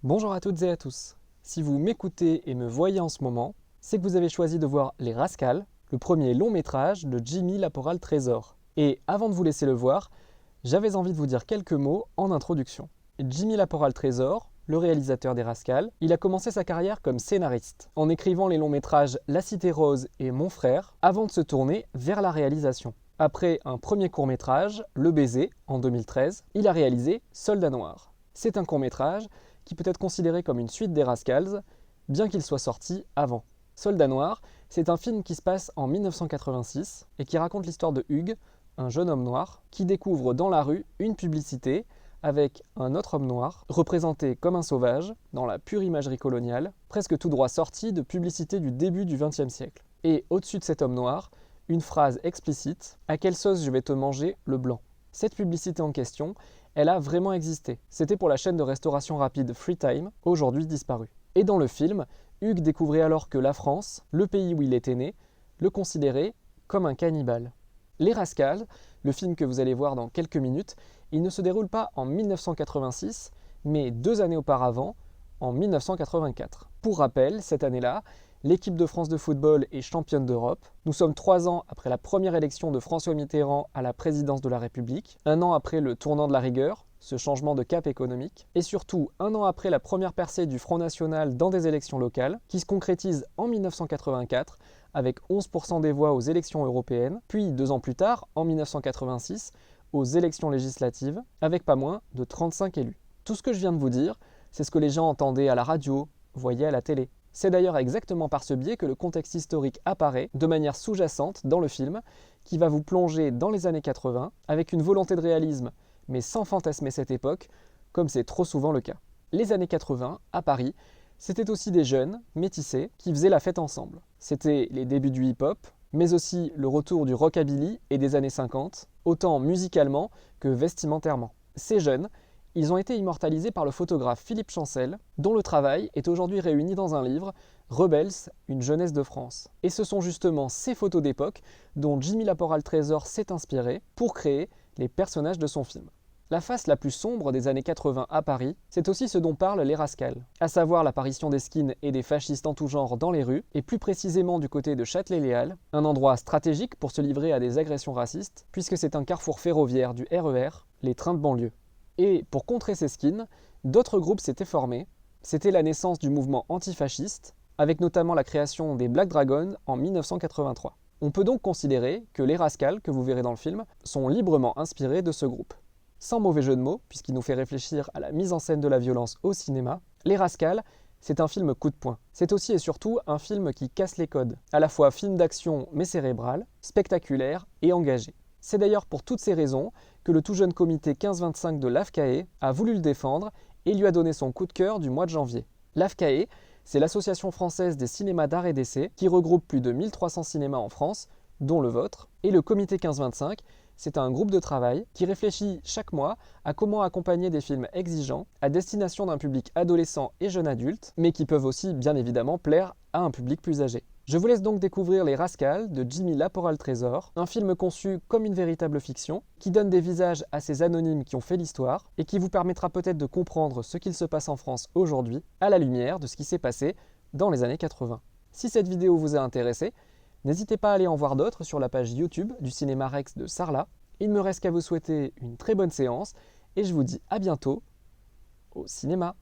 Bonjour à toutes et à tous. Si vous m'écoutez et me voyez en ce moment, c'est que vous avez choisi de voir Les Rascals, le premier long métrage de Jimmy Laporal-Trésor. Et avant de vous laisser le voir, j'avais envie de vous dire quelques mots en introduction. Jimmy Laporal-Trésor, le réalisateur des Rascals, il a commencé sa carrière comme scénariste, en écrivant les longs métrages La Cité Rose et Mon Frère, avant de se tourner vers la réalisation. Après un premier court-métrage, Le Baiser, en 2013, il a réalisé Soldat Noir. C'est un court-métrage qui peut être considéré comme une suite des Rascals, bien qu'il soit sorti avant. Soldat Noir, c'est un film qui se passe en 1986 et qui raconte l'histoire de Hugues, un jeune homme noir, qui découvre dans la rue une publicité avec un autre homme noir, représenté comme un sauvage, dans la pure imagerie coloniale, presque tout droit sorti de publicité du début du XXe siècle. Et au-dessus de cet homme noir, une phrase explicite « À quelle sauce je vais te manger, le blanc ?» Cette publicité en question, elle a vraiment existé. C'était pour la chaîne de restauration rapide Freetime, aujourd'hui disparue. Et dans le film, Hugues découvrait alors que la France, le pays où il était né, le considérait comme un cannibale. Les Rascals, le film que vous allez voir dans quelques minutes, il ne se déroule pas en 1986, mais 2 années auparavant, en 1984. Pour rappel, cette année-là, l'équipe de France de football est championne d'Europe. Nous sommes 3 ans après la première élection de François Mitterrand à la présidence de la République, 1 an après le tournant de la rigueur, ce changement de cap économique, et surtout 1 an après la première percée du Front National dans des élections locales, qui se concrétise en 1984 avec 11% des voix aux élections européennes, puis 2 ans plus tard, en 1986, aux élections législatives, avec pas moins de 35 élus. Tout ce que je viens de vous dire, c'est ce que les gens entendaient à la radio, voyaient à la télé. C'est d'ailleurs exactement par ce biais que le contexte historique apparaît de manière sous-jacente dans le film, qui va vous plonger dans les années 80 avec une volonté de réalisme, mais sans fantasmer cette époque, comme c'est trop souvent le cas. Les années 80, à Paris, c'était aussi des jeunes, métissés, qui faisaient la fête ensemble. C'était les débuts du hip-hop, mais aussi le retour du rockabilly et des années 50, autant musicalement que vestimentairement. Ces jeunes, ils ont été immortalisés par le photographe Philippe Chancel, dont le travail est aujourd'hui réuni dans un livre, Rebels, une jeunesse de France. Et ce sont justement ces photos d'époque dont Jimmy Laporal-Trésor s'est inspiré pour créer les personnages de son film. La face la plus sombre des années 80 à Paris, c'est aussi ce dont parlent les Rascals, à savoir l'apparition des skins et des fascistes en tout genre dans les rues, et plus précisément du côté de Châtelet-Léal, un endroit stratégique pour se livrer à des agressions racistes, puisque c'est un carrefour ferroviaire du RER, les trains de banlieue. Et pour contrer ces skins, d'autres groupes s'étaient formés. C'était la naissance du mouvement antifasciste, avec notamment la création des Black Dragons en 1983. On peut donc considérer que les Rascals, que vous verrez dans le film, sont librement inspirés de ce groupe. Sans mauvais jeu de mots, puisqu'il nous fait réfléchir à la mise en scène de la violence au cinéma, Les Rascals, c'est un film coup de poing. C'est aussi et surtout un film qui casse les codes, à la fois film d'action mais cérébral, spectaculaire et engagé. C'est d'ailleurs pour toutes ces raisons que le tout jeune comité 1525 de l'AFCAE a voulu le défendre et lui a donné son coup de cœur du mois de janvier. L'AFCAE, c'est l'Association française des cinémas d'art et d'essai qui regroupe plus de 1300 cinémas en France, dont le vôtre, et le comité 1525, c'est un groupe de travail qui réfléchit chaque mois à comment accompagner des films exigeants à destination d'un public adolescent et jeune adulte, mais qui peuvent aussi bien évidemment plaire à un public plus âgé. Je vous laisse donc découvrir Les Rascals de Jimmy Laporal-Trésor, un film conçu comme une véritable fiction, qui donne des visages à ces anonymes qui ont fait l'histoire, et qui vous permettra peut-être de comprendre ce qu'il se passe en France aujourd'hui, à la lumière de ce qui s'est passé dans les années 80. Si cette vidéo vous a intéressé, n'hésitez pas à aller en voir d'autres sur la page YouTube du Cinéma Rex de Sarlat. Il ne me reste qu'à vous souhaiter une très bonne séance, et je vous dis à bientôt au cinéma.